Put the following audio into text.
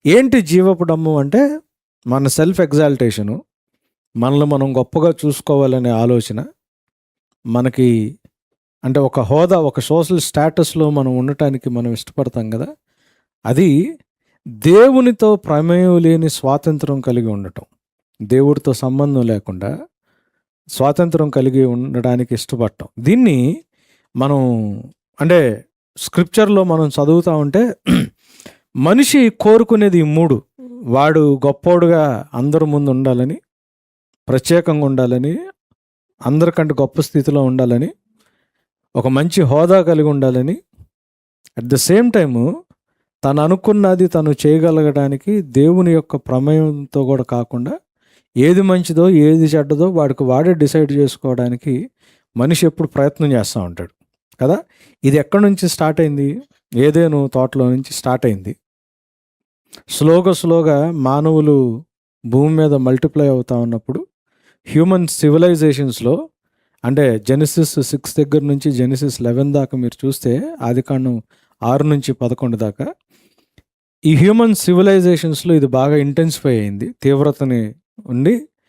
ఏంటి జీవపు డమ్ము అంటే మన సెల్ఫ్ ఎగ్జాల్టేషను, మనల్ని మనం గొప్పగా చూసుకోవాలనే ఆలోచన, మనకి అంటే ఒక హోదా, ఒక సోషల్ స్టేటస్లో మనం ఉండటానికి మనం ఇష్టపడతాం కదా, అది దేవునితో ప్రమేయం లేని స్వాతంత్రం కలిగి ఉండటం, దేవుడితో సంబంధం లేకుండా స్వాతంత్రం కలిగి ఉండడానికి ఇష్టపడటం. దీన్ని మనం అంటే స్క్రిప్చర్లో మనం చదువుతూ ఉంటే మనిషి కోరుకునేది ఈ మూడు. వాడు గొప్పోడుగా అందరి ముందు ఉండాలని, ప్రత్యేకంగా ఉండాలని, అందరికంటే గొప్ప స్థితిలో ఉండాలని, ఒక మంచి హోదా కలిగి ఉండాలని, అట్ ద సేమ్ టైము తను అనుకున్నది తను చేయగలగడానికి దేవుని యొక్క ప్రమేయంతో కూడా కాకుండా ఏది మంచిదో ఏది చెడ్డదో వాడికి వాడే డిసైడ్ చేసుకోవడానికి మనిషి ఎప్పుడు ప్రయత్నం చేస్తూ ఉంటాడు కదా. ఇది ఎక్కడి నుంచి స్టార్ట్ అయింది? ఏదేను తోటలో నుంచి స్టార్ట్ అయింది. స్లోగా మానవులు భూమి మీద మల్టిప్లై అవుతా ఉన్నప్పుడు హ్యూమన్ సివిలైజేషన్స్లో, అంటే జెనసిస్ 6 దగ్గర నుంచి జెనసిస్ 11 దాకా మీరు చూస్తే, ఆదికాండం 6 నుంచి 11 దాకా ఈ హ్యూమన్ సివిలైజేషన్స్లో ఇది బాగా ఇంటెన్సిఫై అయింది, తీవ్రతని ఉండి